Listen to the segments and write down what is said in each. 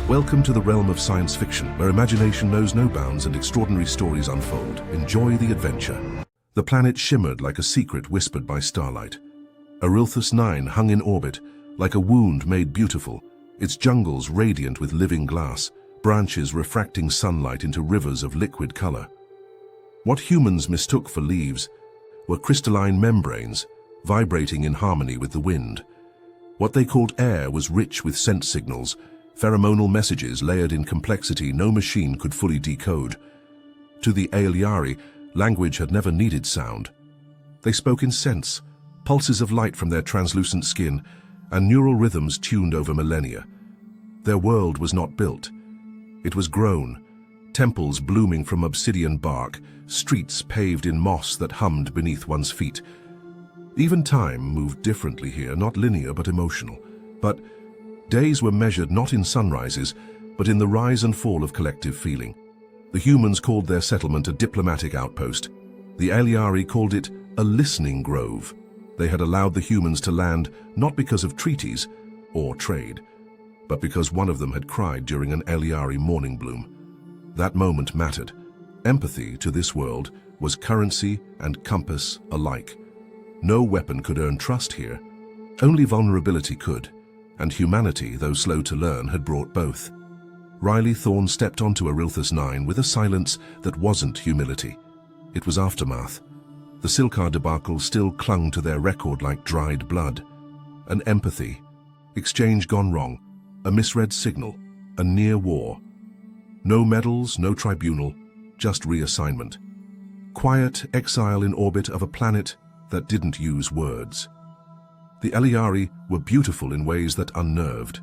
Welcome to the realm of science fiction, where imagination knows no bounds and extraordinary stories unfold. Enjoy the adventure. The planet shimmered like a secret whispered by starlight. Arilthus 9 hung in orbit, like a wound made beautiful, its jungles radiant with living glass, branches refracting sunlight into rivers of liquid color. What humans mistook for leaves were crystalline membranes, vibrating in harmony with the wind. What they called air was rich with scent signals, pheromonal messages layered in complexity no machine could fully decode. To the Aeliari, language had never needed sound. They spoke in sense, pulses of light from their translucent skin, and neural rhythms tuned over millennia. Their world was not built. It was grown, temples blooming from obsidian bark, streets paved in moss that hummed beneath one's feet. Even time moved differently here, not linear but emotional. But days were measured not in sunrises, but in the rise and fall of collective feeling. The humans called their settlement a diplomatic outpost. The Aeliari called it a listening grove. They had allowed the humans to land not because of treaties or trade, but because one of them had cried during an Aeliari morning bloom. That moment mattered. Empathy to this world was currency and compass alike. No weapon could earn trust here. Only vulnerability could. And humanity, though slow to learn, had brought both. Riley Thorne stepped onto Arilthus 9 with a silence that wasn't humility. It was aftermath. The Silkar debacle still clung to their record like dried blood. An empathy. Exchange gone wrong. A misread signal. A near war. No medals, no tribunal, just reassignment. Quiet exile in orbit of a planet that didn't use words. The Aeliari were beautiful in ways that unnerved.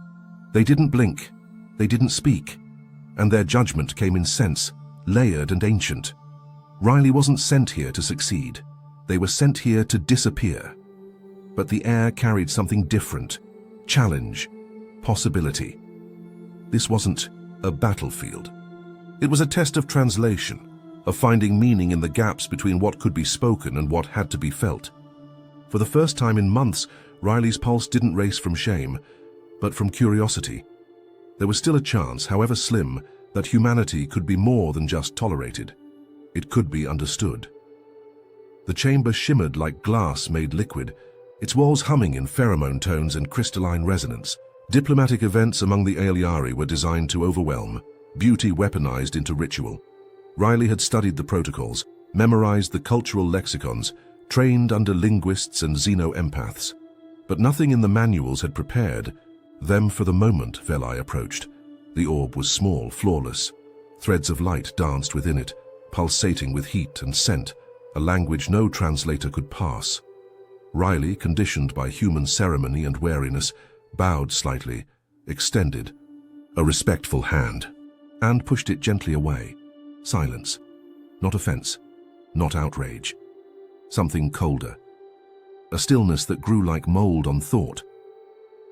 They didn't blink, they didn't speak, and their judgment came in sense, layered and ancient. Riley wasn't sent here to succeed. They were sent here to disappear. But the air carried something different. Challenge, possibility. This wasn't a battlefield. It was a test of translation, of finding meaning in the gaps between what could be spoken and what had to be felt. For the first time in months, Riley's pulse didn't race from shame, but from curiosity. There was still a chance, however slim, that humanity could be more than just tolerated. It could be understood. The chamber shimmered like glass made liquid, its walls humming in pheromone tones and crystalline resonance. Diplomatic events among the Aeliari were designed to overwhelm, beauty weaponized into ritual. Riley had studied the protocols, memorized the cultural lexicons, trained under linguists and xeno-empaths. But nothing in the manuals had prepared them for the moment Velai approached. The orb was small, flawless. Threads of light danced within it, pulsating with heat and scent, a language no translator could pass. Riley, conditioned by human ceremony and wariness, bowed slightly, extended a respectful hand, and pushed it gently away. Silence. Not offense. Not outrage. Something colder. A stillness that grew like mold on thought.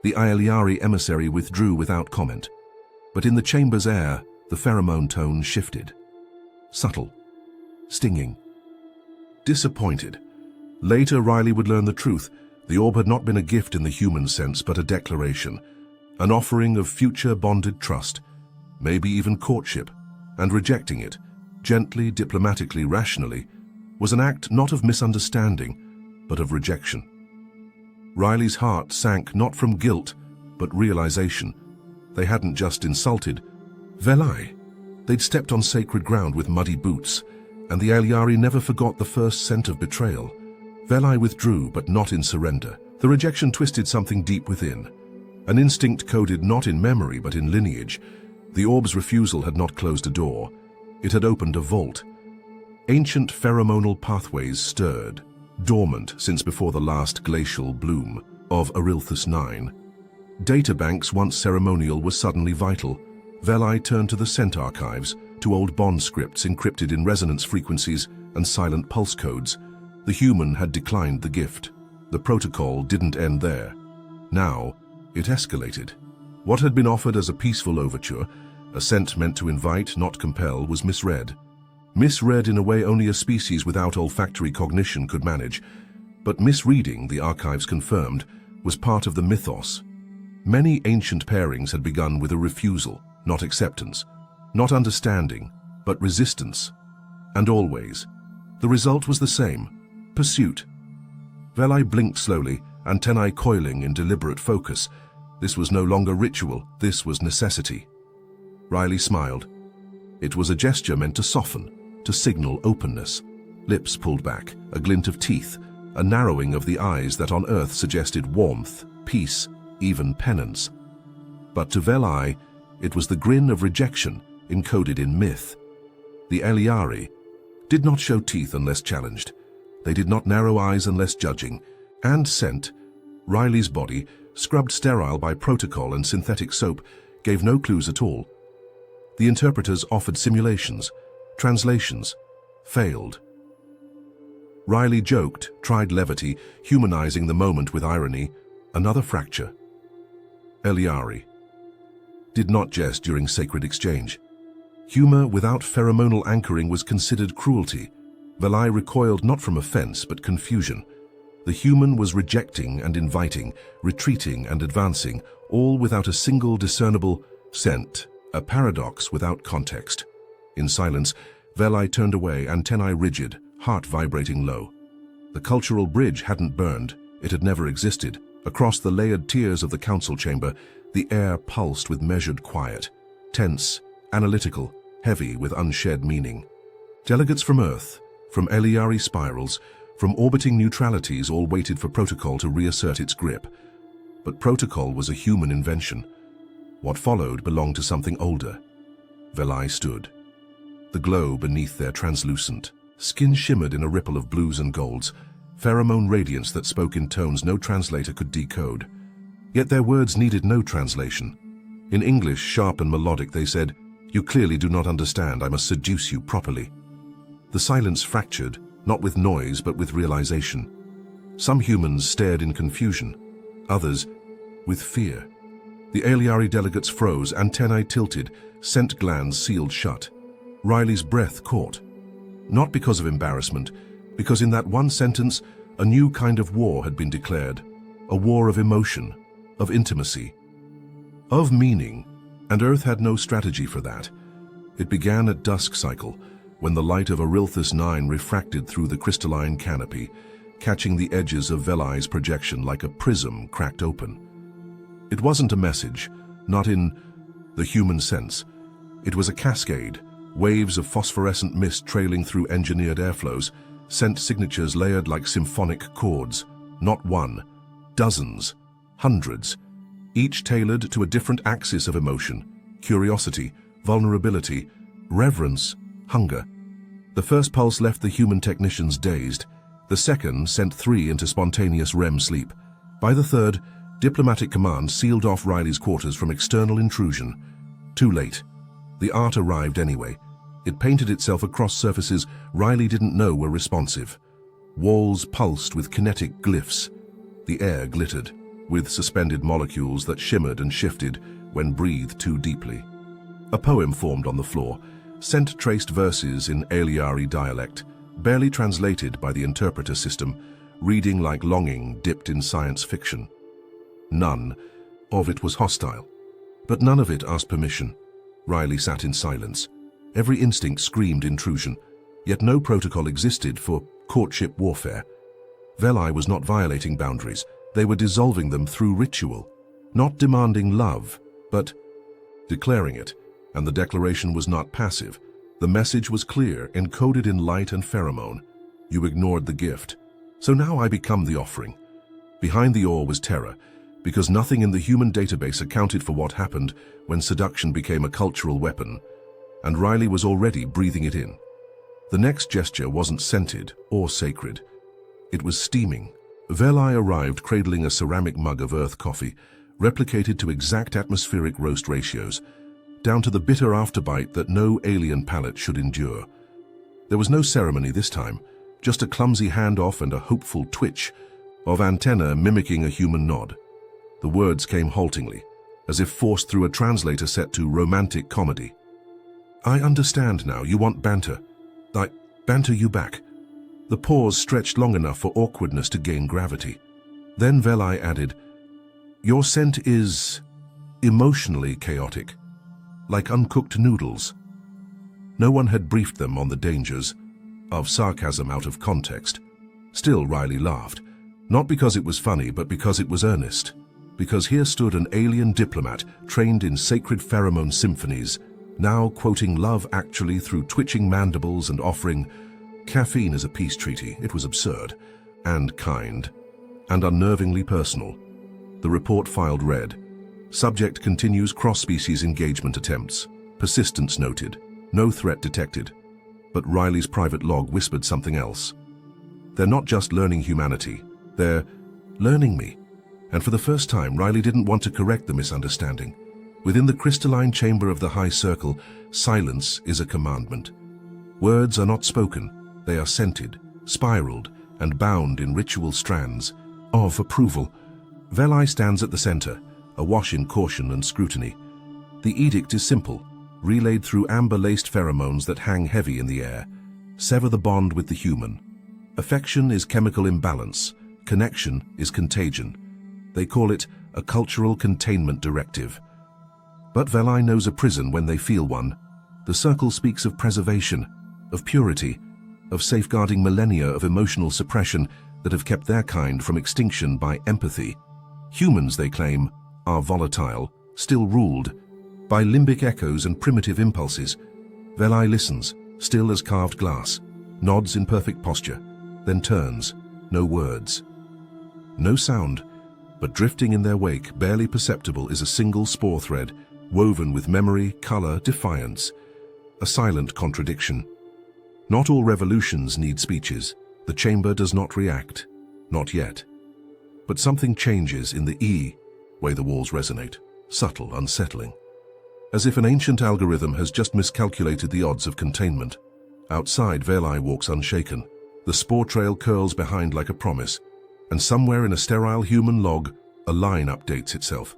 The Aeliari emissary withdrew without comment, but in the chamber's air, the pheromone tone shifted. Subtle. Stinging. Disappointed. Later, Riley would learn the truth. The orb had not been a gift in the human sense, but a declaration. An offering of future bonded trust, maybe even courtship, and rejecting it, gently, diplomatically, rationally, was an act not of misunderstanding, but of rejection. Riley's heart sank not from guilt, but realization. They hadn't just insulted Velai. They'd stepped on sacred ground with muddy boots, and the Aeliari never forgot the first scent of betrayal. Velai withdrew, but not in surrender. The rejection twisted something deep within. An instinct coded not in memory, but in lineage. The orb's refusal had not closed a door. It had opened a vault. Ancient pheromonal pathways stirred, dormant since before the last glacial bloom of Arilthus 9. Databanks once ceremonial were suddenly vital. Velai turned to the scent archives, to old bond scripts encrypted in resonance frequencies and silent pulse codes. The human had declined the gift. The protocol didn't end there. Now, it escalated. What had been offered as a peaceful overture, a scent meant to invite, not compel, was misread. Misread in a way only a species without olfactory cognition could manage. But misreading, the archives confirmed, was part of the mythos. Many ancient pairings had begun with a refusal, not acceptance, not understanding, but resistance. And always, the result was the same: pursuit. Veli blinked slowly, antennae coiling in deliberate focus. This was no longer ritual, this was necessity. Riley smiled. It was a gesture meant to soften, to signal openness. Lips pulled back, a glint of teeth, a narrowing of the eyes that on Earth suggested warmth, peace, even penance. But to Veli, it was the grin of rejection encoded in myth. The Eliari did not show teeth unless challenged. They did not narrow eyes unless judging. And scent. Riley's body, scrubbed sterile by protocol and synthetic soap, gave no clues at all. The interpreters offered simulations, translations, failed. Riley joked, tried levity, humanizing the moment with irony. Another fracture. Eliari did not jest during sacred exchange. Humor without pheromonal anchoring was considered cruelty. Veli recoiled not from offense, but confusion. The human was rejecting and inviting, retreating and advancing, all without a single discernible scent, a paradox without context. In silence, Veli turned away, antennae rigid, heart vibrating low. The cultural bridge hadn't burned, it had never existed. Across the layered tiers of the council chamber, the air pulsed with measured quiet, tense, analytical, heavy with unshed meaning. Delegates from Earth, from Eliari spirals, from orbiting neutralities all waited for protocol to reassert its grip. But protocol was a human invention. What followed belonged to something older. Veli stood. The glow beneath their translucent skin shimmered in a ripple of blues and golds, pheromone radiance that spoke in tones no translator could decode. Yet their words needed no translation. In English, sharp and melodic, they said, "You clearly do not understand, I must seduce you properly." The silence fractured, not with noise but with realization. Some humans stared in confusion, others with fear. The Eliari delegates froze, antennae tilted, scent glands sealed shut. Riley's breath caught. Not because of embarrassment, because in that one sentence, a new kind of war had been declared. A war of emotion, of intimacy, of meaning, and Earth had no strategy for that. It began at dusk cycle, when the light of Arilthus 9 refracted through the crystalline canopy, catching the edges of Veli's projection like a prism cracked open. It wasn't a message, not in the human sense. It was a cascade, waves of phosphorescent mist trailing through engineered airflows, scent signatures layered like symphonic chords. Not one, dozens, hundreds, each tailored to a different axis of emotion: curiosity, vulnerability, reverence, hunger. The first pulse left the human technicians dazed. The second sent 3 into spontaneous REM sleep. By the third, diplomatic command sealed off Riley's quarters from external intrusion. Too late. The art arrived anyway. It painted itself across surfaces Riley didn't know were responsive. Walls pulsed with kinetic glyphs. The air glittered, with suspended molecules that shimmered and shifted when breathed too deeply. A poem formed on the floor, scent-traced verses in Eliari dialect, barely translated by the interpreter system, reading like longing dipped in science fiction. None of it was hostile, but none of it asked permission. Riley sat in silence. Every instinct screamed intrusion, yet no protocol existed for courtship warfare. Veli was not violating boundaries, they were dissolving them through ritual, not demanding love, but declaring it. And the declaration was not passive. The message was clear, encoded in light and pheromone. You ignored the gift. So now I become the offering. Behind the awe was terror, because nothing in the human database accounted for what happened when seduction became a cultural weapon, and Riley was already breathing it in. The next gesture wasn't scented or sacred. It was steaming. Veli arrived cradling a ceramic mug of earth coffee, replicated to exact atmospheric roast ratios, down to the bitter afterbite that no alien palate should endure. There was no ceremony this time, just a clumsy handoff and a hopeful twitch of antenna mimicking a human nod. The words came haltingly, as if forced through a translator set to romantic comedy. I understand now, you want banter. I banter you back. The pause stretched long enough for awkwardness to gain gravity. Then Veli added, Your scent is emotionally chaotic, like uncooked noodles. No one had briefed them on the dangers of sarcasm out of context. Still, Riley laughed, not because it was funny, but because it was earnest. Because here stood an alien diplomat trained in sacred pheromone symphonies, now quoting Love Actually through twitching mandibles and offering caffeine as a peace treaty. It was absurd, and kind, and unnervingly personal. The report filed read, "Subject continues cross-species engagement attempts. Persistence noted. No threat detected." But Riley's private log whispered something else. "They're not just learning humanity, they're learning me." And for the first time, Riley didn't want to correct the misunderstanding. Within the crystalline chamber of the High Circle, silence is a commandment. Words are not spoken, they are scented, spiraled, and bound in ritual strands of approval. Veli stands at the center, awash in caution and scrutiny. The edict is simple, relayed through amber-laced pheromones that hang heavy in the air. Sever the bond with the human. Affection is chemical imbalance, connection is contagion. They call it a cultural containment directive. But Veli knows a prison when they feel one. The circle speaks of preservation, of purity, of safeguarding millennia of emotional suppression that have kept their kind from extinction by empathy. Humans, they claim, are volatile, still ruled by limbic echoes and primitive impulses. Veli listens, still as carved glass, nods in perfect posture, then turns, no words. No sound, but drifting in their wake, barely perceptible, is a single spore thread, woven with memory, color, defiance. A silent contradiction. Not all revolutions need speeches. The chamber does not react. Not yet. But something changes in the way the walls resonate. Subtle, unsettling. As if an ancient algorithm has just miscalculated the odds of containment. Outside, Veli walks unshaken. The spore trail curls behind like a promise, and somewhere in a sterile human log, a line updates itself.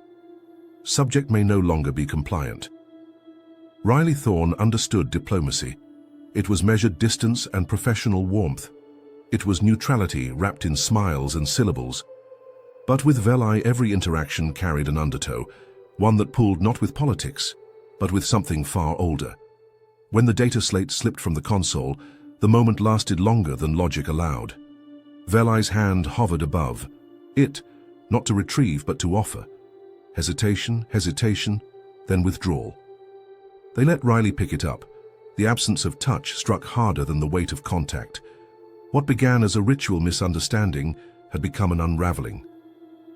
Subject may no longer be compliant. Riley Thorne understood diplomacy. It was measured distance and professional warmth. It was neutrality wrapped in smiles and syllables. But with Veli, every interaction carried an undertow, one that pulled not with politics, but with something far older. When the data slate slipped from the console, the moment lasted longer than logic allowed. Veli's hand hovered above. It, not to retrieve, but to offer. Hesitation, hesitation, then withdrawal. They let Riley pick it up. The absence of touch struck harder than the weight of contact. What began as a ritual misunderstanding had become an unraveling.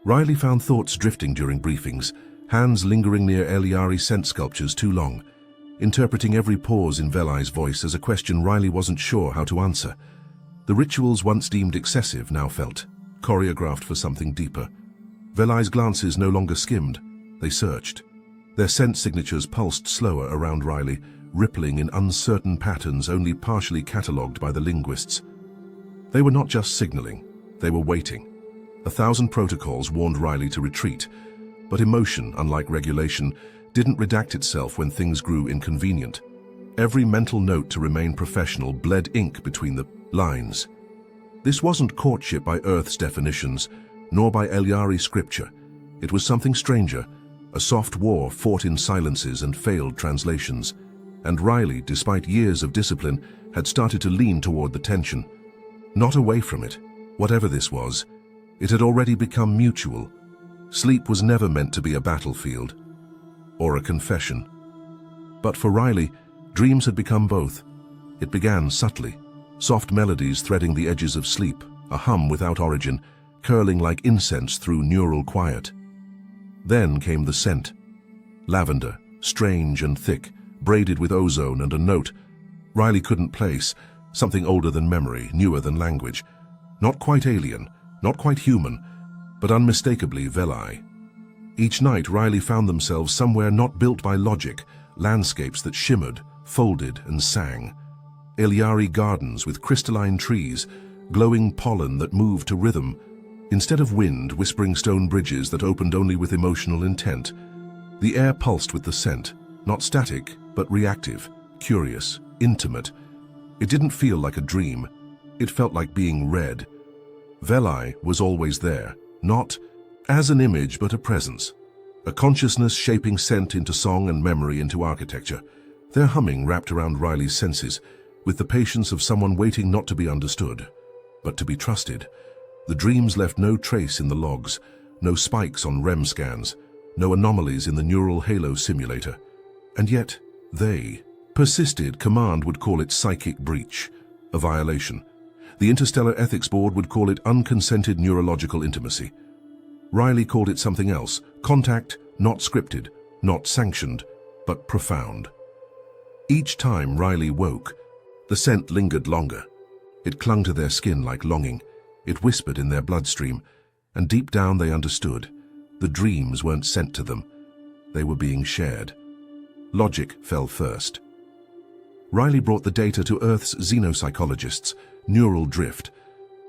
Riley found thoughts drifting during briefings, hands lingering near Eliari scent sculptures too long, interpreting every pause in Veli's voice as a question Riley wasn't sure how to answer. The rituals once deemed excessive now felt choreographed for something deeper. Veli's glances no longer skimmed, they searched. Their scent signatures pulsed slower around Riley, rippling in uncertain patterns only partially catalogued by the linguists. They were not just signaling, they were waiting. 1,000 protocols warned Riley to retreat, but emotion, unlike regulation, didn't redact itself when things grew inconvenient. Every mental note to remain professional bled ink between the lines. This wasn't courtship by Earth's definitions, nor by Eliari scripture. It was something stranger, a soft war fought in silences and failed translations. And Riley, despite years of discipline, had started to lean toward the tension. Not away from it, whatever this was. It had already become mutual. Sleep was never meant to be a battlefield, or a confession. But for Riley, dreams had become both. It began subtly, soft melodies threading the edges of sleep, a hum without origin, curling like incense through neural quiet. Then came the scent. Lavender, strange and thick, braided with ozone and a note Riley couldn't place, something older than memory, newer than language. Not quite alien, not quite human, but unmistakably Veli. Each night Riley found themselves somewhere not built by logic, landscapes that shimmered, folded and sang. Eliari gardens with crystalline trees, glowing pollen that moved to rhythm. Instead of wind, whispering stone bridges that opened only with emotional intent. The air pulsed with the scent, not static, but reactive, curious, intimate. It didn't feel like a dream. It felt like being read. Veli was always there, not as an image but a presence, a consciousness shaping scent into song and memory into architecture. Their humming wrapped around Riley's senses, with the patience of someone waiting not to be understood, but to be trusted. The dreams left no trace in the logs, no spikes on REM scans, no anomalies in the neural halo simulator. And yet, they persisted. Command would call it psychic breach, a violation. The Interstellar Ethics Board would call it unconsented neurological intimacy. Riley called it something else, contact, not scripted, not sanctioned, but profound. Each time Riley woke, the scent lingered longer. It clung to their skin like longing. It whispered in their bloodstream, and deep down they understood. The dreams weren't sent to them. They were being shared. Logic fell first. Riley brought the data to Earth's xenopsychologists, neural drift,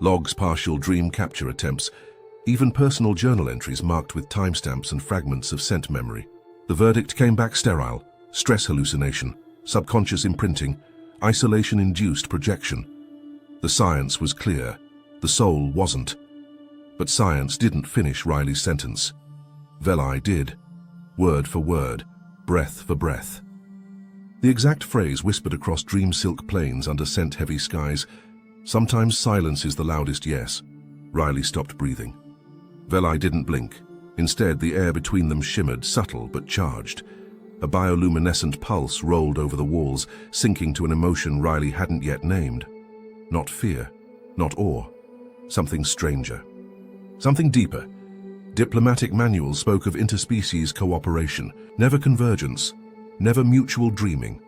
logs, partial dream capture attempts, even personal journal entries marked with timestamps and fragments of scent memory. The verdict came back sterile: stress hallucination, subconscious imprinting, isolation-induced projection. The science was clear. The soul wasn't. But science didn't finish Riley's sentence. Veli did, word for word, breath for breath. The exact phrase whispered across dream-silk plains under scent-heavy skies. Sometimes silence is the loudest yes. Riley stopped breathing. Veli didn't blink. Instead, the air between them shimmered, subtle but charged. A bioluminescent pulse rolled over the walls, sinking to an emotion Riley hadn't yet named. Not fear, not awe. Something stranger. Something deeper. Diplomatic manuals spoke of interspecies cooperation, never convergence, never mutual dreaming,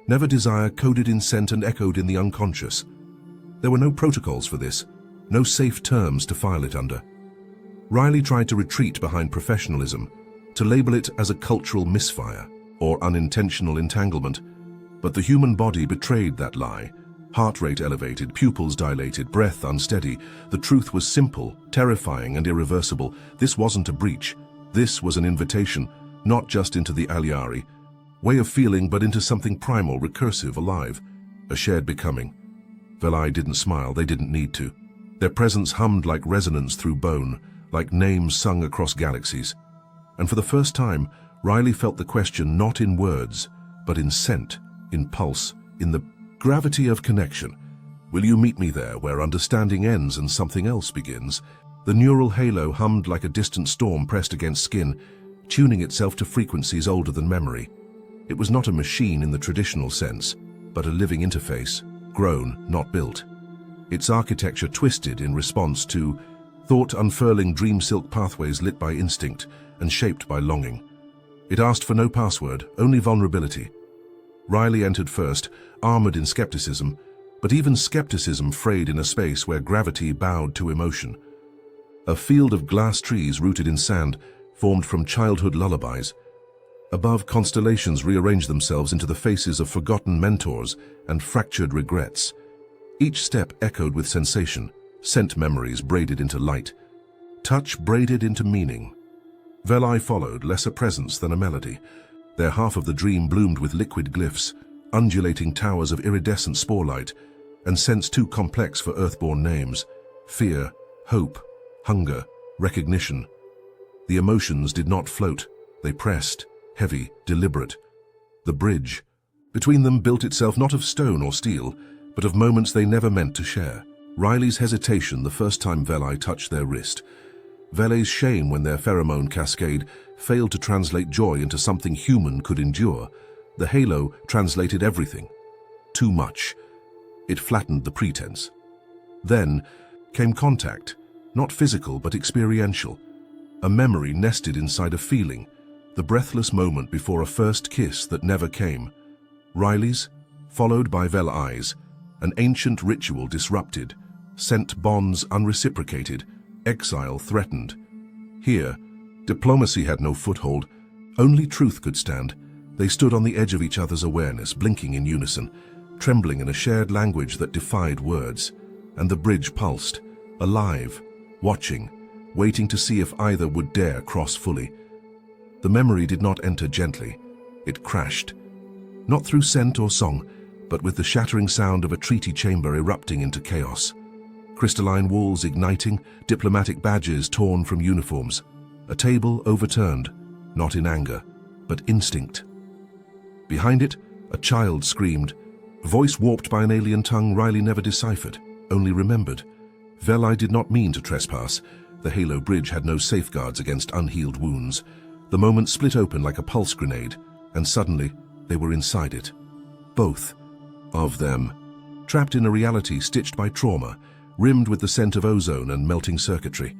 never desire coded in scent and echoed in the unconscious. There were no protocols for this, no safe terms to file it under. Riley tried to retreat behind professionalism, to label it as a cultural misfire or unintentional entanglement, but the human body betrayed that lie. Heart rate elevated, pupils dilated, breath unsteady. The truth was simple, terrifying, and irreversible. This wasn't a breach. This was an invitation, not just into the aliari, way of feeling, but into something primal, recursive, alive, a shared becoming. Veli didn't smile. They didn't need to. Their presence hummed like resonance through bone, like names sung across galaxies. And for the first time, Riley felt the question not in words, but in scent, in pulse, in the gravity of connection. Will you meet me there, where understanding ends and something else begins? The neural halo hummed like a distant storm pressed against skin, tuning itself to frequencies older than memory. It was not a machine in the traditional sense, but a living interface, grown, not built. Its architecture twisted in response to thought, unfurling dream-silk pathways lit by instinct and shaped by longing. It asked for no password, only vulnerability. Riley entered first, armored in skepticism, but even skepticism frayed in a space where gravity bowed to emotion. A field of glass trees rooted in sand, formed from childhood lullabies. Above, constellations rearranged themselves into the faces of forgotten mentors and fractured regrets. Each step echoed with sensation, scent memories braided into light, touch braided into meaning. Veli followed, less a presence than a melody. Their half of the dream bloomed with liquid glyphs, undulating towers of iridescent sporelight, and scents too complex for earthborn names: fear, hope, hunger, recognition. The emotions did not float, they pressed, heavy, deliberate. The bridge between them built itself not of stone or steel, but of moments they never meant to share. Riley's hesitation the first time Veli touched their wrist. Veli's shame when their pheromone cascade failed to translate joy into something human could endure. The halo translated everything. Too much. It flattened the pretense. Then came contact, not physical but experiential. A memory nested inside a feeling, the breathless moment before a first kiss that never came. Riley's, followed by Veli's, an ancient ritual disrupted, scent bonds unreciprocated, exile threatened. Here, diplomacy had no foothold, only truth could stand. They stood on the edge of each other's awareness, blinking in unison, trembling in a shared language that defied words. And the bridge pulsed, alive, watching, waiting to see if either would dare cross fully. The memory did not enter gently. It crashed, not through scent or song, but with the shattering sound of a treaty chamber erupting into chaos. Crystalline walls igniting, diplomatic badges torn from uniforms. A table overturned, not in anger, but instinct. Behind it, a child screamed, voice warped by an alien tongue Riley never deciphered, only remembered. Veli did not mean to trespass. The Halo Bridge had no safeguards against unhealed wounds. The moment split open like a pulse grenade, and suddenly they were inside it. Both of them, trapped in a reality stitched by trauma, rimmed with the scent of ozone and melting circuitry.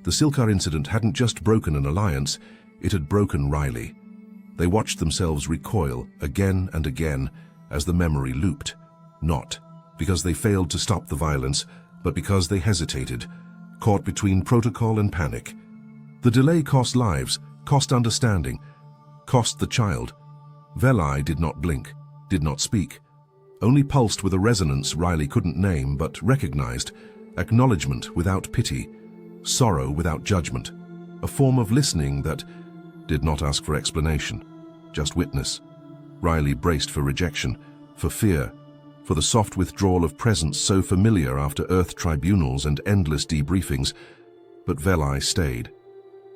The Silkar incident hadn't just broken an alliance, it had broken Riley. They watched themselves recoil again and again as the memory looped, not because they failed to stop the violence, but because they hesitated, caught between protocol and panic. The delay cost lives, cost understanding, cost the child. Veli did not blink, did not speak, only pulsed with a resonance Riley couldn't name but recognized, acknowledgement without pity, sorrow without judgment, a form of listening that did not ask for explanation, just witness. Riley braced for rejection, for fear, for the soft withdrawal of presence so familiar after Earth tribunals and endless debriefings, but Veli stayed.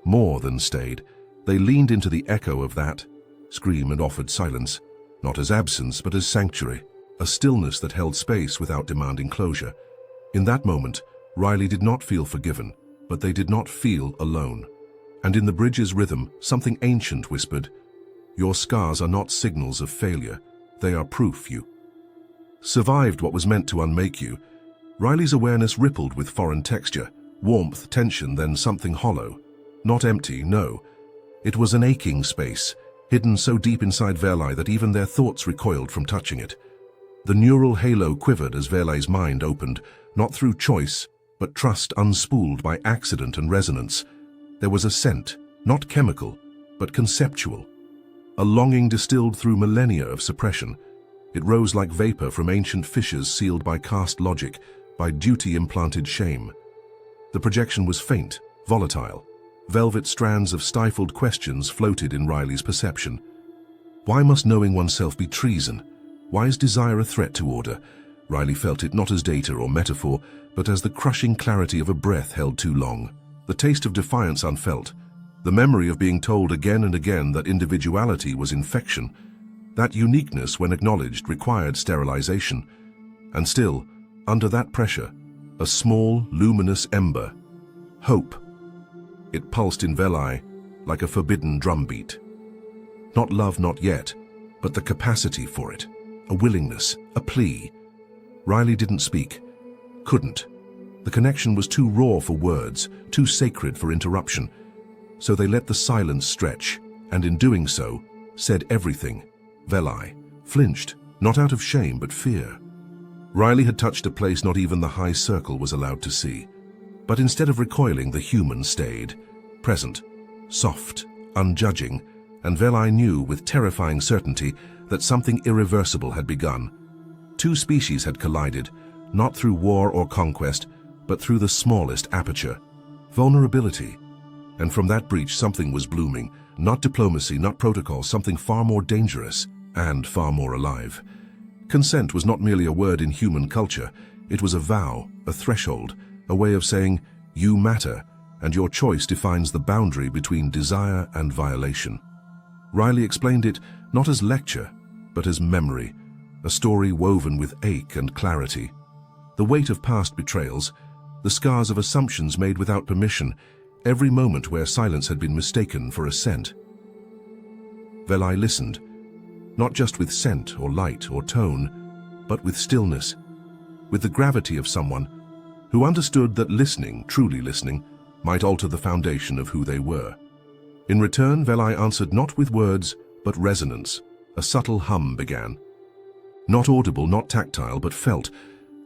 More than stayed. They leaned into the echo of that scream and offered silence, not as absence but as sanctuary, a stillness that held space without demanding closure. In that moment, Riley did not feel forgiven, but they did not feel alone. And in the bridge's rhythm, something ancient whispered, "Your scars are not signals of failure, they are proof you survived what was meant to unmake you." Riley's awareness rippled with foreign texture, warmth, tension, then something hollow. Not empty, no. It was an aching space, hidden so deep inside Veli that even their thoughts recoiled from touching it. The neural halo quivered as Veli's mind opened, not through choice, but trust unspooled by accident and resonance. There was a scent, not chemical, but conceptual. A longing distilled through millennia of suppression. It rose like vapor from ancient fissures sealed by caste logic, by duty-implanted shame. The projection was faint, volatile. Velvet strands of stifled questions floated in Riley's perception. Why must knowing oneself be treason? Why is desire a threat to order? Riley felt it not as data or metaphor, but as the crushing clarity of a breath held too long. The taste of defiance unfelt. The memory of being told again and again that individuality was infection. That uniqueness, when acknowledged, required sterilization. And still, under that pressure, a small, luminous ember. Hope. It pulsed in Veli like a forbidden drumbeat. Not love, not yet, but the capacity for it. A willingness, a plea. Riley didn't speak. Couldn't. The connection was too raw for words, too sacred for interruption. So they let the silence stretch, and in doing so, said everything. Veli flinched, not out of shame but fear. Riley had touched a place not even the high circle was allowed to see. But instead of recoiling, the human stayed, present, soft, unjudging, and Veli knew with terrifying certainty that something irreversible had begun. Two species had collided, not through war or conquest, but through the smallest aperture, vulnerability. And from that breach something was blooming, not diplomacy, not protocol, something far more dangerous and far more alive. Consent was not merely a word in human culture, it was a vow, a threshold, a way of saying, you matter, and your choice defines the boundary between desire and violation. Riley explained it not as lecture, but as memory, a story woven with ache and clarity. The weight of past betrayals, the scars of assumptions made without permission, every moment where silence had been mistaken for assent. Veli listened, not just with scent or light or tone, but with stillness, with the gravity of someone who understood that listening, truly listening, might alter the foundation of who they were. In return, Veli answered not with words, but resonance. A subtle hum began. Not audible, not tactile, but felt,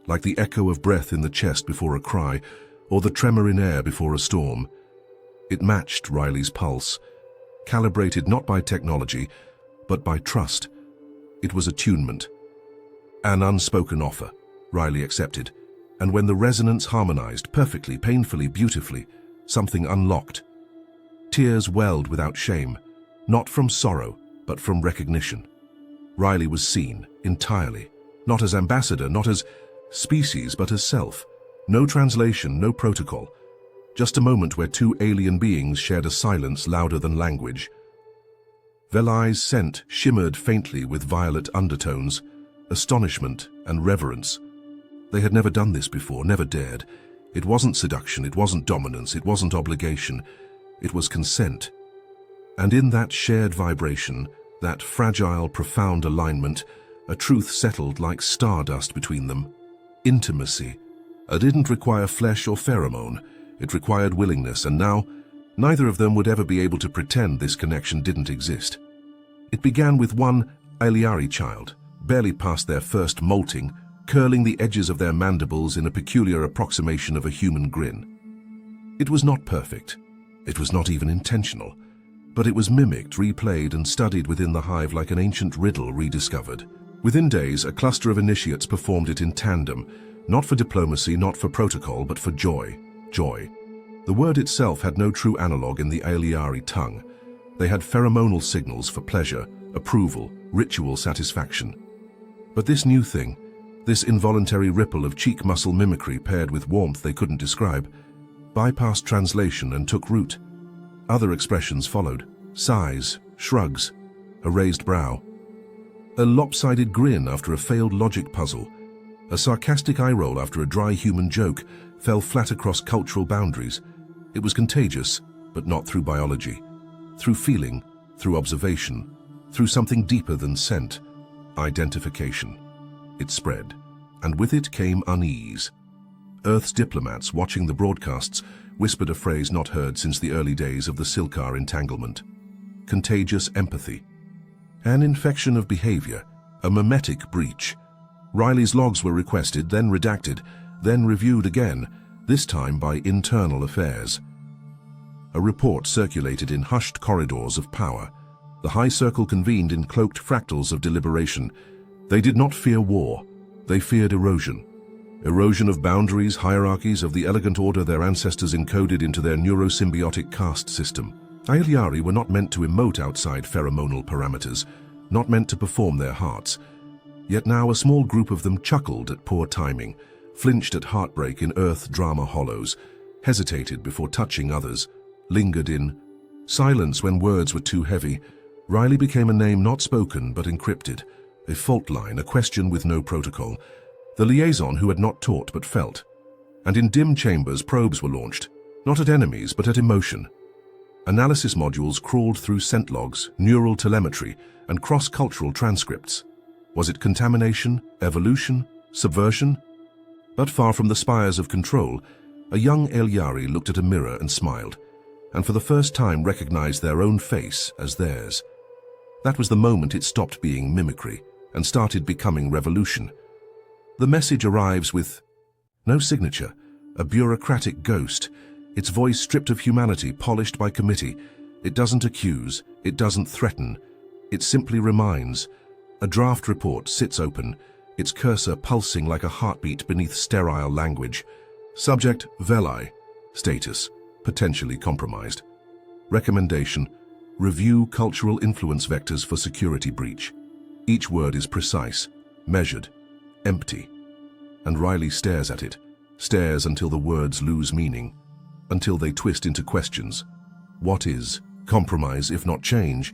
like the echo of breath in the chest before a cry, or the tremor in air before a storm. It matched Riley's pulse, calibrated not by technology, but by trust. It was attunement. An unspoken offer, Riley accepted, and when the resonance harmonized perfectly, painfully, beautifully, something unlocked. Tears welled without shame, not from sorrow, but from recognition. Riley was seen, entirely, not as ambassador, not as species, but as self, No translation, no protocol. Just a moment where two alien beings shared a silence louder than language. Velai's scent shimmered faintly with violet undertones, astonishment and reverence. They had never done this before, never dared. It wasn't seduction, it wasn't dominance, it wasn't obligation. It was consent. And in that shared vibration, that fragile, profound alignment, a truth settled like stardust between them. Intimacy. It didn't require flesh or pheromone. It required willingness, and now, neither of them would ever be able to pretend this connection didn't exist. It began with one Ailiari child, barely past their first molting, curling the edges of their mandibles in a peculiar approximation of a human grin. It was not perfect. It was not even intentional. But it was mimicked, replayed, and studied within the hive like an ancient riddle rediscovered. Within days, a cluster of initiates performed it in tandem, not for diplomacy, not for protocol, but for joy. Joy. The word itself had no true analogue in the Ailiari tongue. They had pheromonal signals for pleasure, approval, ritual satisfaction. But this new thing, this involuntary ripple of cheek muscle mimicry paired with warmth they couldn't describe, bypassed translation and took root. Other expressions followed: sighs, shrugs, a raised brow, a lopsided grin after a failed logic puzzle, a sarcastic eye roll after a dry human joke fell flat across cultural boundaries. It was contagious, but not through biology. Through feeling, through observation, through something deeper than scent, identification. It spread, and with it came unease. Earth's diplomats watching the broadcasts whispered a phrase not heard since the early days of the Silkar entanglement. Contagious empathy. An infection of behavior, a mimetic breach. Riley's logs were requested, then redacted, then reviewed again, this time by internal affairs. A report circulated in hushed corridors of power. The High Circle convened in cloaked fractals of deliberation. They did not fear war. They feared erosion. Erosion of boundaries, hierarchies of the elegant order their ancestors encoded into their neurosymbiotic caste system. Ailiari were not meant to emote outside pheromonal parameters, not meant to perform their hearts. Yet now a small group of them chuckled at poor timing, flinched at heartbreak in earth drama hollows, hesitated before touching others, lingered in silence when words were too heavy. Riley became a name not spoken but encrypted, a fault line, a question with no protocol, the liaison who had not taught but felt. And in dim chambers probes were launched, not at enemies but at emotion. Analysis modules crawled through scent logs, neural telemetry, and cross-cultural transcripts. Was it contamination, evolution, subversion? But far from the spires of control, a young Ailiari looked at a mirror and smiled, and for the first time recognized their own face as theirs. That was the moment it stopped being mimicry and started becoming revolution. The message arrives with no signature, a bureaucratic ghost, its voice stripped of humanity, polished by committee. It doesn't accuse, it doesn't threaten, it simply reminds. A draft report sits open, its cursor pulsing like a heartbeat beneath sterile language. Subject: Velai. Status: potentially compromised. Recommendation: review cultural influence vectors for security breach. Each word is precise, measured, empty. And Riley stares at it, stares until the words lose meaning, until they twist into questions. What is compromise if not change?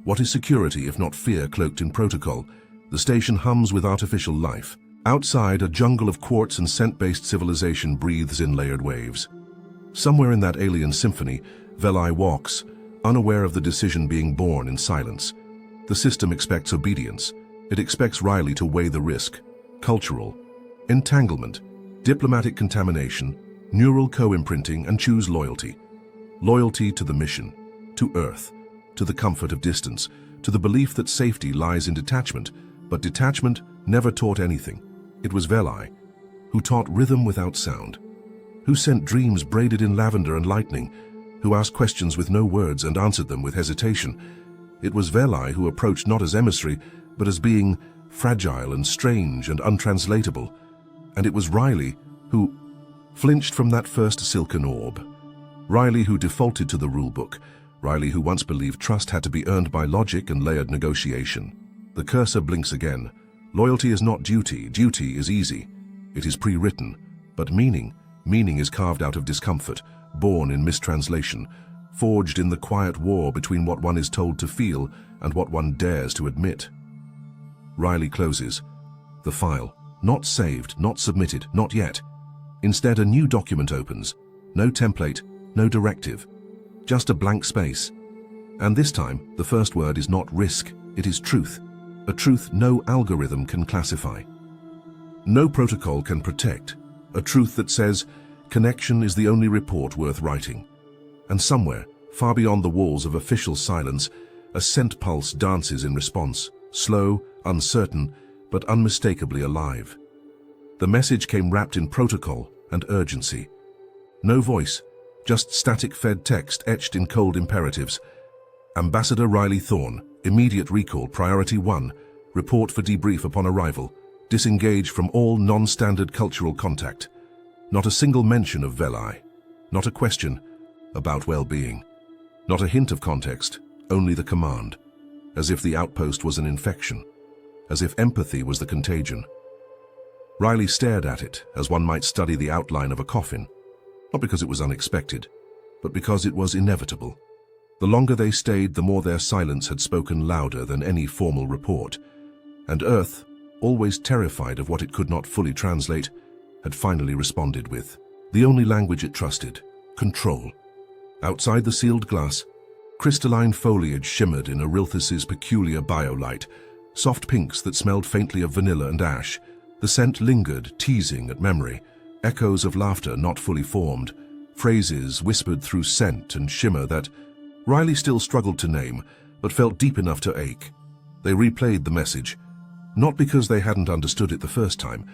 What is security if not fear cloaked in protocol? The station hums with artificial life. Outside, a jungle of quartz and scent-based civilization breathes in layered waves. Somewhere in that alien symphony, Velai walks, unaware of the decision being born in silence. The system expects obedience. It expects Riley to weigh the risk. Cultural entanglement, diplomatic contamination, neural co-imprinting, and choose loyalty. Loyalty to the mission, to Earth, to the comfort of distance, to the belief that safety lies in detachment, but detachment never taught anything. It was Velai who taught rhythm without sound, who sent dreams braided in lavender and lightning, who asked questions with no words and answered them with hesitation. It was Velai who approached not as emissary, but as being fragile and strange and untranslatable. And it was Riley who flinched from that first silken orb. Riley who defaulted to the rulebook. Riley who once believed trust had to be earned by logic and layered negotiation. The cursor blinks again. Loyalty is not duty. Duty is easy. It is pre-written. But meaning is carved out of discomfort, born in mistranslation, forged in the quiet war between what one is told to feel and what one dares to admit. Riley closes the file. Not saved, not submitted, not yet. Instead, a new document opens. No template, no directive. Just a blank space. And this time, the first word is not risk, it is truth. A truth no algorithm can classify. No protocol can protect. A truth that says, connection is the only report worth writing. And somewhere, far beyond the walls of official silence, a scent pulse dances in response, slow, uncertain, but unmistakably alive. The message came wrapped in protocol and urgency. No voice, just static-fed text etched in cold imperatives. Ambassador Riley Thorne, immediate recall, priority 1, report for debrief upon arrival, disengage from all non-standard cultural contact. Not a single mention of Veli, not a question about well-being, not a hint of context, only the command, as if the outpost was an infection, as if empathy was the contagion. Riley stared at it as one might study the outline of a coffin, not because it was unexpected, but because it was inevitable. The longer they stayed, the more their silence had spoken louder than any formal report, and Earth, always terrified of what it could not fully translate, had finally responded with the only language it trusted: control. Outside the sealed glass, crystalline foliage shimmered in Arilthus's peculiar biolight, soft pinks that smelled faintly of vanilla and ash. The scent lingered, teasing at memory, echoes of laughter not fully formed, phrases whispered through scent and shimmer that Riley still struggled to name, but felt deep enough to ache. They replayed the message, not because they hadn't understood it the first time,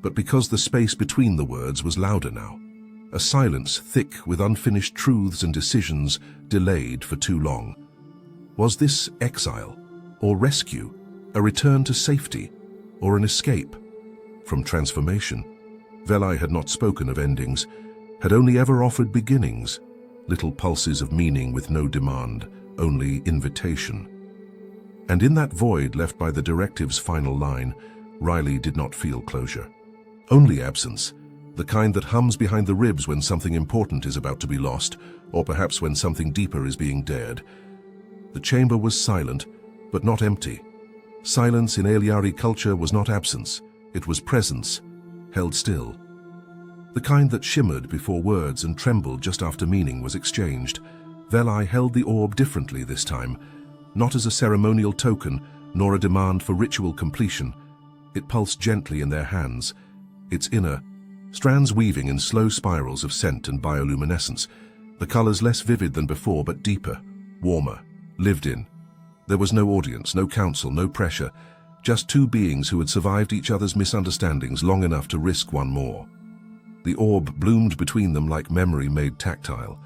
but because the space between the words was louder now. A silence thick with unfinished truths and decisions delayed for too long. Was this exile, or rescue, a return to safety, or an escape from transformation? Veli had not spoken of endings, had only ever offered beginnings, little pulses of meaning with no demand, only invitation. And in that void left by the directive's final line, Riley did not feel closure. Only absence, the kind that hums behind the ribs when something important is about to be lost, or perhaps when something deeper is being dared. The chamber was silent, but not empty. Silence in Aliari culture was not absence, it was presence, held still. The kind that shimmered before words and trembled just after meaning was exchanged. Veli held the orb differently this time, not as a ceremonial token, nor a demand for ritual completion. It pulsed gently in their hands, its inner, strands weaving in slow spirals of scent and bioluminescence, the colors less vivid than before but deeper, warmer, lived in. There was no audience, no counsel, no pressure, just two beings who had survived each other's misunderstandings long enough to risk one more. The orb bloomed between them like memory made tactile,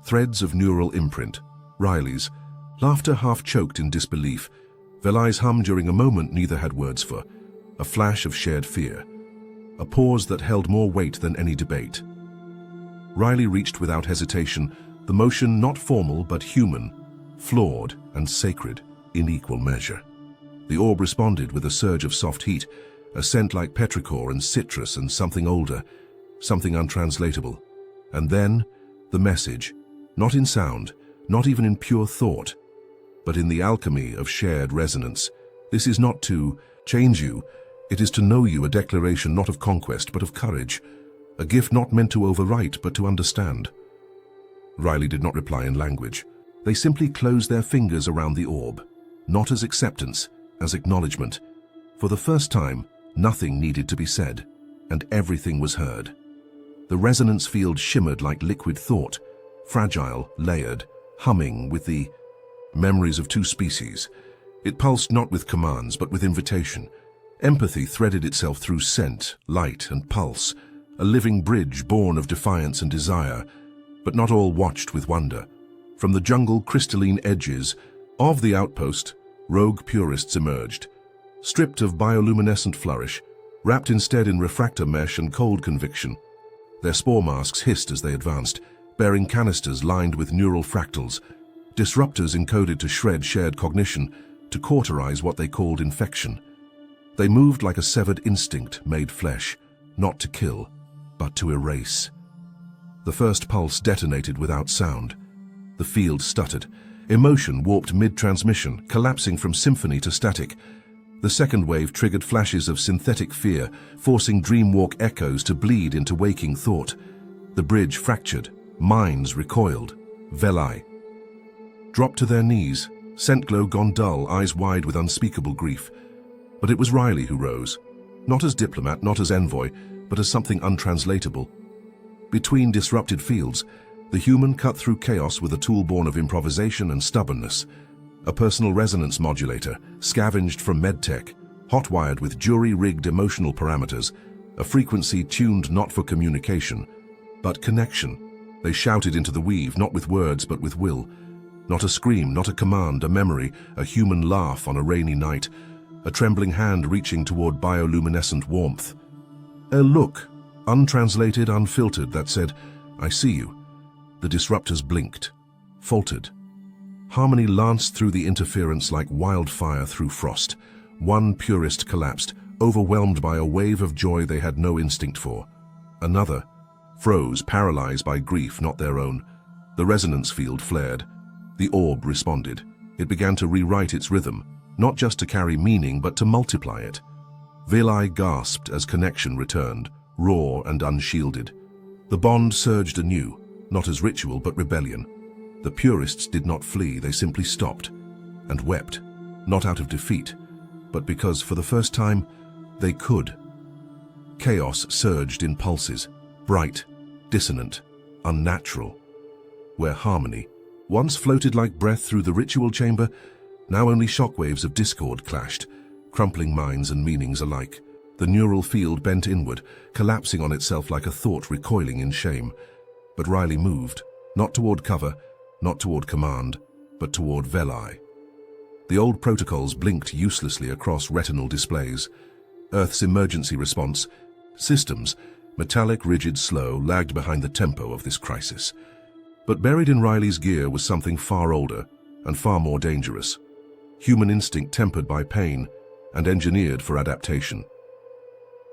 threads of neural imprint. Riley's, laughter half choked in disbelief. Veli's hum during a moment neither had words for, a flash of shared fear, a pause that held more weight than any debate. Riley reached without hesitation, the motion not formal but human, flawed and sacred in equal measure. The orb responded with a surge of soft heat, a scent like petrichor and citrus and something older, something untranslatable. And then, the message, not in sound, not even in pure thought, but in the alchemy of shared resonance. This is not to change you, it is to know you, a declaration not of conquest but of courage, a gift not meant to overwrite but to understand. Riley did not reply in language. They simply closed their fingers around the orb, not as acceptance, as acknowledgement. For the first time, nothing needed to be said, and everything was heard. The resonance field shimmered like liquid thought, fragile, layered, humming with the memories of two species. It pulsed not with commands, but with invitation. Empathy threaded itself through scent, light, and pulse, a living bridge born of defiance and desire, but not all watched with wonder. From the jungle crystalline edges of the outpost, rogue purists emerged, stripped of bioluminescent flourish, wrapped instead in refractor mesh and cold conviction. Their spore masks hissed as they advanced, bearing canisters lined with neural fractals, disruptors encoded to shred shared cognition, to cauterize what they called infection. They moved like a severed instinct made flesh, not to kill, but to erase. The first pulse detonated without sound. The field stuttered. Emotion warped mid-transmission, collapsing from symphony to static. The second wave triggered flashes of synthetic fear, forcing dreamwalk echoes to bleed into waking thought. The bridge fractured. Minds recoiled. Veli dropped to their knees, scent glow gone dull, eyes wide with unspeakable grief. But it was Riley who rose, not as diplomat, not as envoy, but as something untranslatable. Between disrupted fields, the human cut through chaos with a tool born of improvisation and stubbornness. A personal resonance modulator, scavenged from medtech, hot-wired with jury-rigged emotional parameters, a frequency tuned not for communication, but connection. They shouted into the weave, not with words but with will. Not a scream, not a command, a memory, a human laugh on a rainy night, a trembling hand reaching toward bioluminescent warmth. A look, untranslated, unfiltered, that said, "I see you." The disruptors blinked, faltered. Harmony lanced through the interference like wildfire through frost. One purist collapsed, overwhelmed by a wave of joy they had no instinct for. Another froze, paralyzed by grief not their own. The resonance field flared. The orb responded. It began to rewrite its rhythm, not just to carry meaning, but to multiply it. Veli gasped as connection returned, raw and unshielded. The bond surged anew, not as ritual but rebellion. The purists did not flee, they simply stopped, and wept, not out of defeat, but because for the first time, they could. Chaos surged in pulses, bright, dissonant, unnatural, where harmony once floated like breath through the ritual chamber, now only shockwaves of discord clashed, crumpling minds and meanings alike. The neural field bent inward, collapsing on itself like a thought recoiling in shame. But Riley moved, not toward cover, not toward command, but toward Veli. The old protocols blinked uselessly across retinal displays. Earth's emergency response, systems, metallic, rigid, slow, lagged behind the tempo of this crisis. But buried in Riley's gear was something far older and far more dangerous. Human instinct tempered by pain and engineered for adaptation.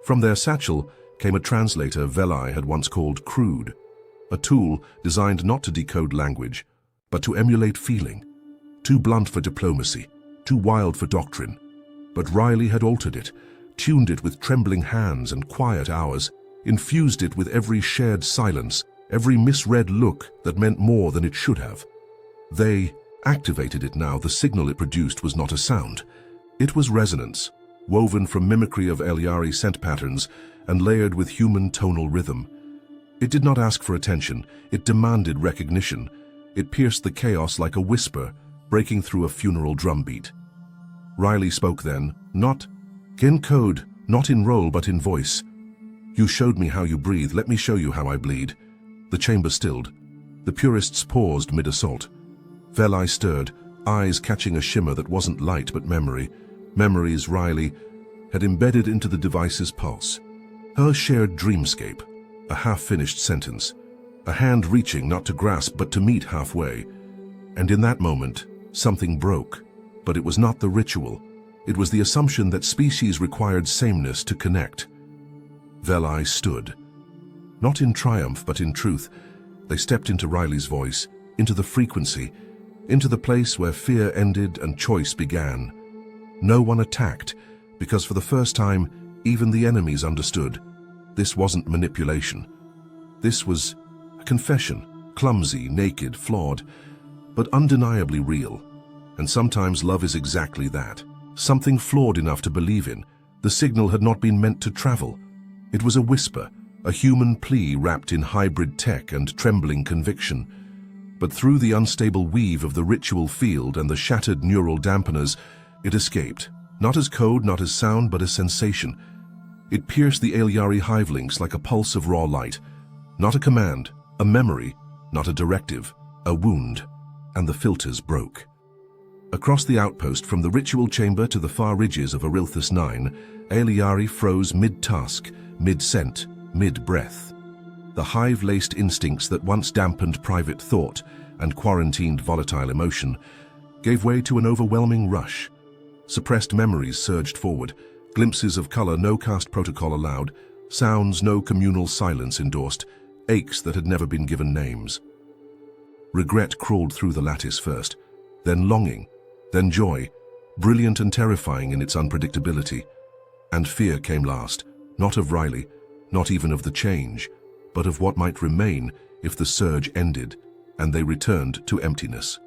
From their satchel came a translator Veli had once called crude, a tool designed not to decode language, but to emulate feeling. Too blunt for diplomacy, too wild for doctrine. But Riley had altered it, tuned it with trembling hands and quiet hours, infused it with every shared silence, every misread look that meant more than it should have. They activated it now. The signal it produced was not a sound. It was resonance, woven from mimicry of Eliari scent patterns and layered with human tonal rhythm. It did not ask for attention, it demanded recognition. It pierced the chaos like a whisper, breaking through a funeral drumbeat. Riley spoke then, not in code, not in role, but in voice. "You showed me how you breathe, let me show you how I bleed." The chamber stilled. The purists paused mid-assault. Veli stirred, eyes catching a shimmer that wasn't light but memory. Memories Riley had embedded into the device's pulse. Her shared dreamscape, a half-finished sentence, a hand reaching not to grasp but to meet halfway. And in that moment, something broke. But it was not the ritual. It was the assumption that species required sameness to connect. Veli stood. Not in triumph, but in truth. They stepped into Riley's voice, into the frequency, into the place where fear ended and choice began. No one attacked, because for the first time, even the enemies understood. This wasn't manipulation. This was a confession, clumsy, naked, flawed, but undeniably real. And sometimes love is exactly that. Something flawed enough to believe in. The signal had not been meant to travel. It was a whisper, a human plea wrapped in hybrid tech and trembling conviction. But through the unstable weave of the ritual field and the shattered neural dampeners, it escaped, not as code, not as sound, but as sensation. It pierced the Eliari hive links like a pulse of raw light. Not a command, a memory, not a directive, a wound, and the filters broke. Across the outpost, from the ritual chamber to the far ridges of Arilthus 9, Eliari froze mid-task, mid-scent, mid-breath. The hive-laced instincts that once dampened private thought and quarantined volatile emotion gave way to an overwhelming rush. Suppressed memories surged forward, glimpses of color no caste protocol allowed, Sounds no communal silence endorsed, aches that had never been given names. Regret crawled through the lattice first, then longing, then joy, brilliant and terrifying in its unpredictability. And fear came last, not of Riley, not even of the change, but of what might remain if the surge ended and they returned to emptiness.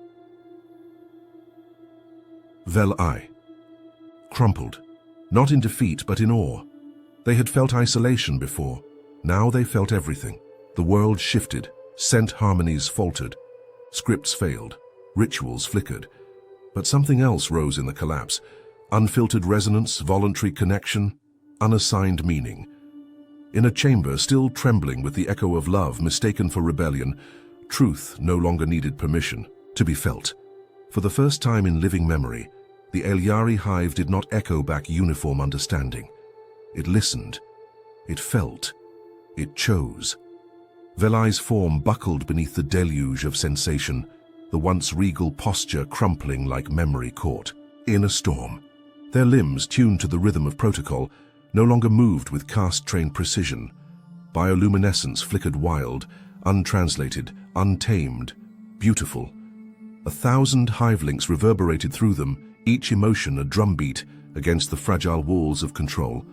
Vel-I crumpled, not in defeat but in awe. They had felt isolation before. Now they felt everything. The world shifted, scent harmonies faltered, scripts failed, rituals flickered. But something else rose in the collapse. Unfiltered resonance, voluntary connection, unassigned meaning. In a chamber still trembling with the echo of love mistaken for rebellion, truth no longer needed permission to be felt. For the first time in living memory, the Aeliari hive did not echo back uniform understanding. It listened, it felt, it chose. Vel-I's form buckled beneath the deluge of sensation, the once regal posture crumpling like memory caught in a storm. Their limbs, tuned to the rhythm of protocol, no longer moved with caste-trained precision. Bioluminescence flickered wild, untranslated, untamed, beautiful. 1,000 hive links reverberated through them, each emotion a drumbeat against the fragile walls of control.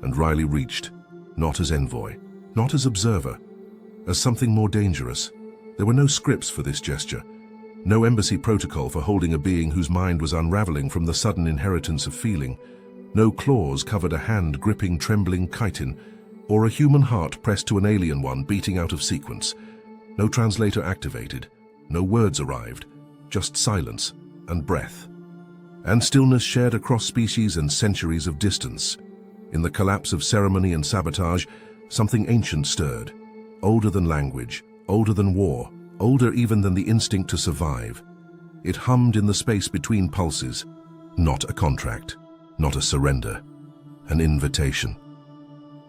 And Riley reached, not as envoy, not as observer, as something more dangerous. There were no scripts for this gesture, no embassy protocol for holding a being whose mind was unraveling from the sudden inheritance of feeling. No claws covered a hand gripping trembling chitin, or a human heart pressed to an alien one beating out of sequence. No translator activated, no words arrived, just silence and breath. And stillness shared across species and centuries of distance. In the collapse of ceremony and sabotage, something ancient stirred, older than language, older than war, older even than the instinct to survive. It hummed in the space between pulses, not a contract, not a surrender, an invitation.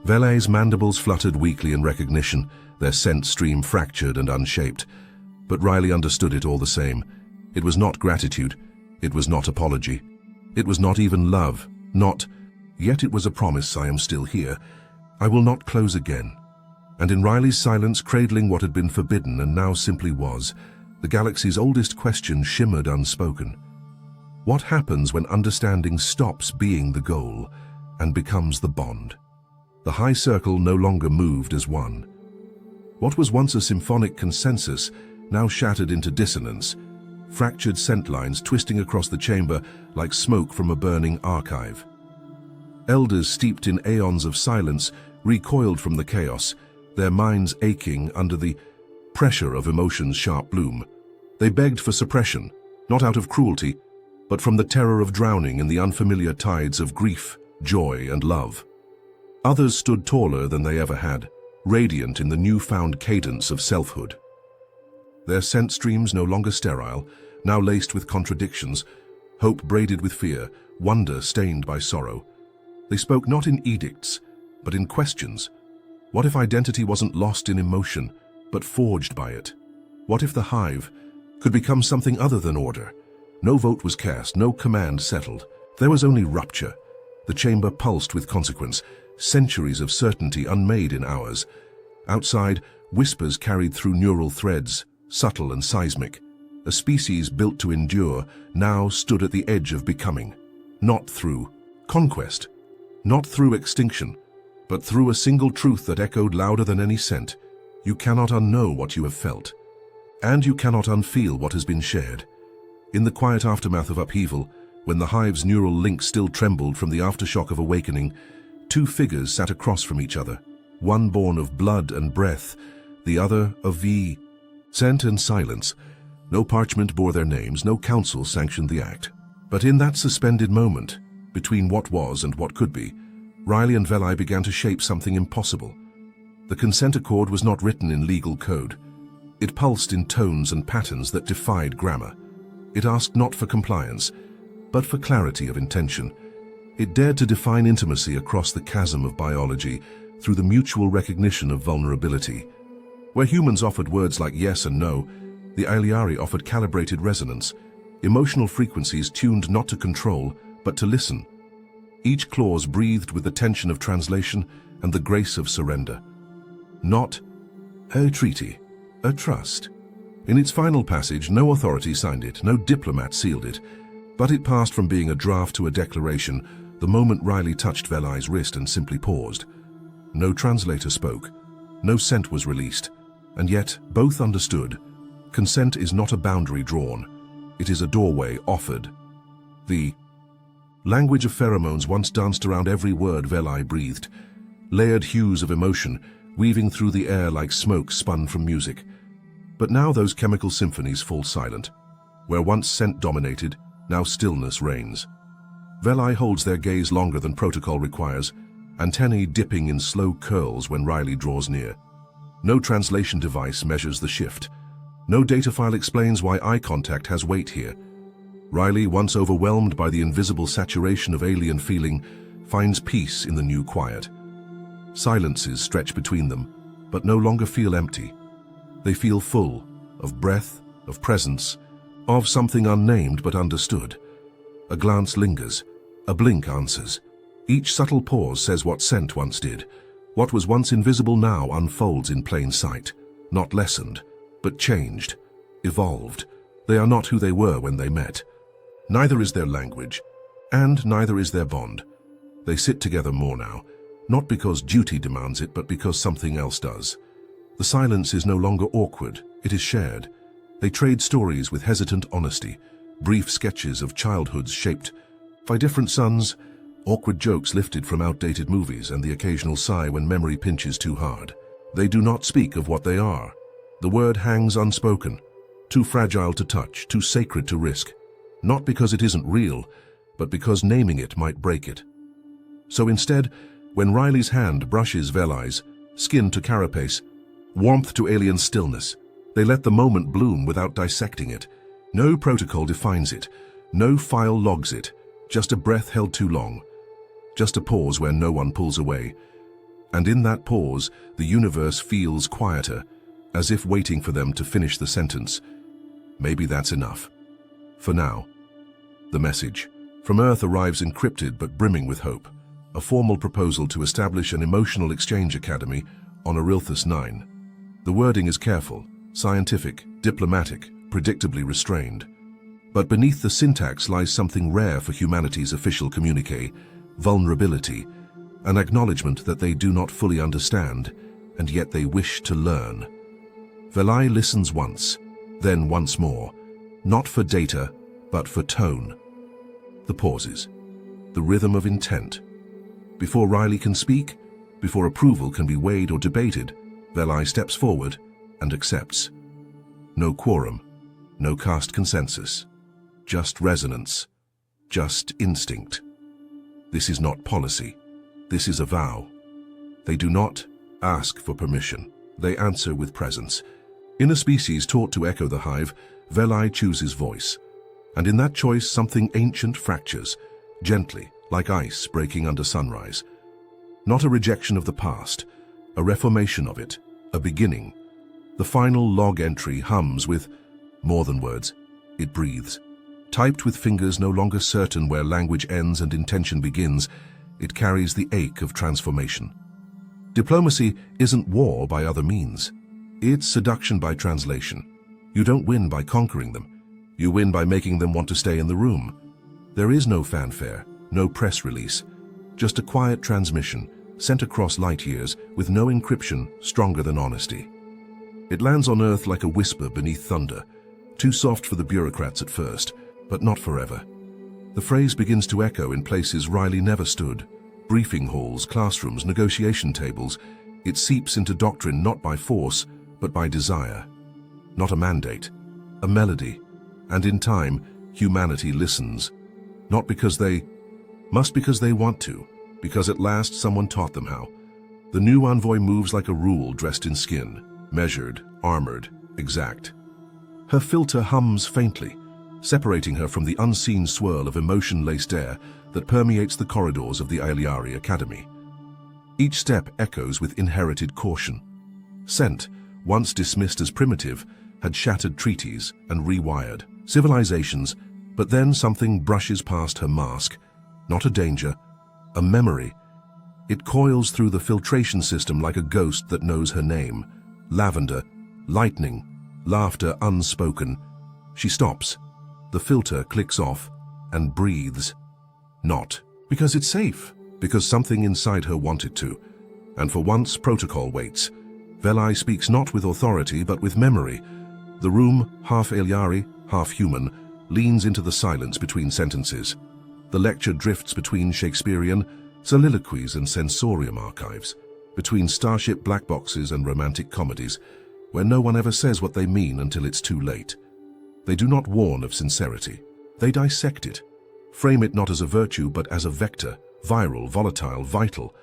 Vel-I's mandibles fluttered weakly in recognition, their scent stream fractured and unshaped. But Riley understood it all the same. It was not gratitude, it was not apology, it was not even love, yet it was a promise. I am still here. I will not close again. And in Riley's silence, cradling what had been forbidden and now simply was, the galaxy's oldest question shimmered unspoken. What happens when understanding stops being the goal and becomes the bond? The high circle no longer moved as one. What was once a symphonic consensus now shattered into dissonance, fractured scent lines twisting across the chamber like smoke from a burning archive. Elders steeped in aeons of silence recoiled from the chaos, their minds aching under the pressure of emotion's sharp bloom. They begged for suppression, not out of cruelty, but from the terror of drowning in the unfamiliar tides of grief, joy, and love. Others stood taller than they ever had, radiant in the newfound cadence of selfhood. Their scent streams no longer sterile, now laced with contradictions, hope braided with fear, wonder stained by sorrow. They spoke not in edicts, but in questions. What if identity wasn't lost in emotion, but forged by it? What if the hive could become something other than order? No vote was cast, no command settled. There was only rupture. The chamber pulsed with consequence, centuries of certainty unmade in hours. Outside, whispers carried through neural threads, subtle and seismic. A species built to endure now stood at the edge of becoming. Not through conquest, not through extinction, but through a single truth that echoed louder than any scent. You cannot unknow what you have felt, and you cannot unfeel what has been shared. In the quiet aftermath of upheaval, when the hive's neural link still trembled from the aftershock of awakening, two figures sat across from each other, one born of blood and breath, the other of scent and silence. No parchment bore their names, no council sanctioned the act. But in that suspended moment, between what was and what could be, Riley and Vel-I began to shape something impossible. The consent accord was not written in legal code. It pulsed in tones and patterns that defied grammar. It asked not for compliance, but for clarity of intention. It dared to define intimacy across the chasm of biology through the mutual recognition of vulnerability. Where humans offered words like yes and no, the Aeliari offered calibrated resonance, emotional frequencies tuned not to control, but to listen. Each clause breathed with the tension of translation, and the grace of surrender. Not a treaty, a trust. In its final passage, no authority signed it, no diplomat sealed it, but it passed from being a draft to a declaration the moment Riley touched Velai's wrist and simply paused. No translator spoke, no scent was released, and yet both understood. Consent is not a boundary drawn, it is a doorway offered. The language of pheromones once danced around every word Velai breathed, layered hues of emotion weaving through the air like smoke spun from music. But now those chemical symphonies fall silent. Where once scent dominated, now stillness reigns. Velai holds their gaze longer than protocol requires, antennae dipping in slow curls when Riley draws near. No translation device measures the shift. No data file explains why eye contact has weight here. Riley, once overwhelmed by the invisible saturation of alien feeling, finds peace in the new quiet. Silences stretch between them, but no longer feel empty. They feel full of breath, of presence, of something unnamed but understood. A glance lingers, a blink answers. Each subtle pause says what scent once did. What was once invisible now unfolds in plain sight, not lessened, but changed, evolved. They are not who they were when they met. Neither is their language, and neither is their bond. They sit together more now, not because duty demands it, but because something else does. The silence is no longer awkward, it is shared. They trade stories with hesitant honesty, brief sketches of childhoods shaped by different suns, awkward jokes lifted from outdated movies, and the occasional sigh when memory pinches too hard. They do not speak of what they are. The word hangs unspoken, too fragile to touch, too sacred to risk. Not because it isn't real, but because naming it might break it. So instead, when Riley's hand brushes Velai's, skin to carapace, warmth to alien stillness, they let the moment bloom without dissecting it. No protocol defines it, no file logs it, just a breath held too long, just a pause where no one pulls away. And in that pause, the universe feels quieter, as if waiting for them to finish the sentence. Maybe that's enough. For now. The message from Earth arrives encrypted but brimming with hope. A formal proposal to establish an emotional exchange academy on Arilthus 9. The wording is careful, scientific, diplomatic, predictably restrained. But beneath the syntax lies something rare for humanity's official communique: vulnerability, an acknowledgement that they do not fully understand, and yet they wish to learn. Velai listens once, then once more, not for data, but for tone. The pauses, the rhythm of intent. Before Riley can speak, before approval can be weighed or debated, Velai steps forward and accepts. No quorum, no caste consensus, just resonance, just instinct. This is not policy, this is a vow. They do not ask for permission, they answer with presence. In a species taught to echo the hive, Velai chooses voice. And in that choice something ancient fractures, gently, like ice breaking under sunrise. Not a rejection of the past, a reformation of it, a beginning. The final log entry hums with more than words. It breathes. Typed with fingers no longer certain where language ends and intention begins, it carries the ache of transformation. Diplomacy isn't war by other means. It's seduction by translation. You don't win by conquering them. You win by making them want to stay in the room. There is no fanfare, no press release, just a quiet transmission sent across light years with no encryption stronger than honesty. It lands on Earth like a whisper beneath thunder, too soft for the bureaucrats at first, but not forever. The phrase begins to echo in places Riley never stood: briefing halls, classrooms, negotiation tables. It seeps into doctrine not by force, but by desire. Not a mandate, a melody. And in time, humanity listens. Not because they must, because they want to, because at last someone taught them how. The new envoy moves like a rule dressed in skin, measured, armored, exact. Her filter hums faintly, separating her from the unseen swirl of emotion-laced air that permeates the corridors of the Aeliari Academy. Each step echoes with inherited caution. Scent, once dismissed as primitive, had shattered treaties and rewired civilizations, but then something brushes past her mask. Not a danger, a memory. It coils through the filtration system like a ghost that knows her name. Lavender, lightning, laughter unspoken. She stops. The filter clicks off and breathes. Not because it's safe, because something inside her wanted to. And for once, protocol waits. Veli speaks not with authority, but with memory. The room, half Aeliari, half human, leans into the silence between sentences. The lecture drifts between Shakespearean soliloquies and sensorium archives, between starship black boxes and romantic comedies, where no one ever says what they mean until it's too late. They do not warn of sincerity. They dissect it, frame it not as a virtue but as a vector, viral, volatile, vital.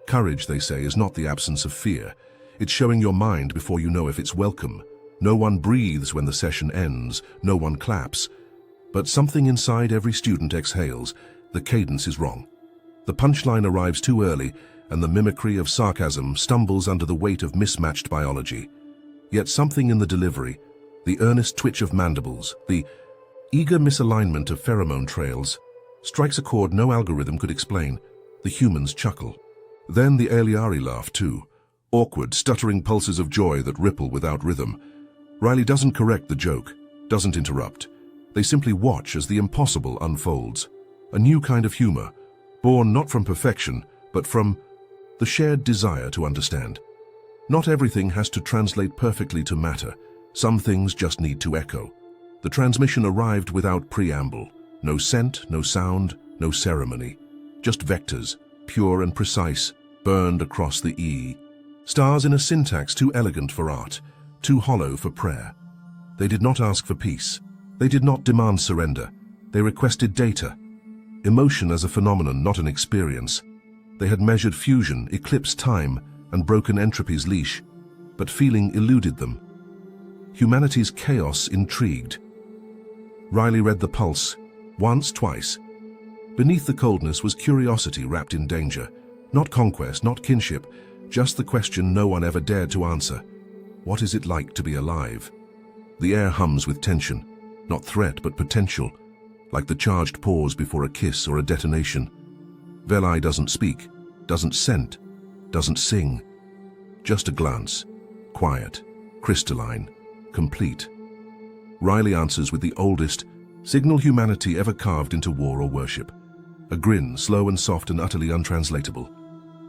Courage, they say, is not the absence of fear. It's showing your mind before you know if it's welcome. No one breathes when the session ends, no one claps. But something inside every student exhales. The cadence is wrong. The punchline arrives too early, and the mimicry of sarcasm stumbles under the weight of mismatched biology. Yet something in the delivery, the earnest twitch of mandibles, the eager misalignment of pheromone trails, strikes a chord no algorithm could explain. The humans chuckle. Then the Aeliari laugh too, awkward, stuttering pulses of joy that ripple without rhythm. Riley doesn't correct the joke, doesn't interrupt. They simply watch as the impossible unfolds. A new kind of humor, born not from perfection, but from the shared desire to understand. Not everything has to translate perfectly to matter. Some things just need to echo. The transmission arrived without preamble. No scent, no sound, no ceremony. Just vectors, pure and precise, burned across the E. Stars in a syntax too elegant for art, too hollow for prayer. They did not ask for peace. They did not demand surrender. They requested data. Emotion as a phenomenon, not an experience. They had measured fusion, eclipsed time, and broken entropy's leash, but feeling eluded them. Humanity's chaos intrigued. Riley read the pulse, once, twice. Beneath the coldness was curiosity wrapped in danger. Not conquest, not kinship, just the question no one ever dared to answer. What is it like to be alive? The air hums with tension, not threat but potential, like the charged pause before a kiss or a detonation. Veli doesn't speak, doesn't scent, doesn't sing. Just a glance, quiet, crystalline, complete. Riley answers with the oldest signal humanity ever carved into war or worship. A grin, slow and soft and utterly untranslatable.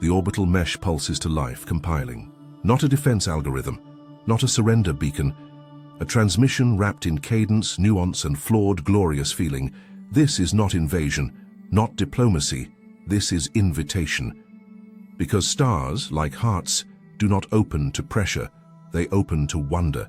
The orbital mesh pulses to life, compiling. Not a defense algorithm, not a surrender beacon, a transmission wrapped in cadence, nuance, and flawed, glorious feeling. This is not invasion, not diplomacy. This is invitation. Because stars, like hearts, do not open to pressure. They open to wonder.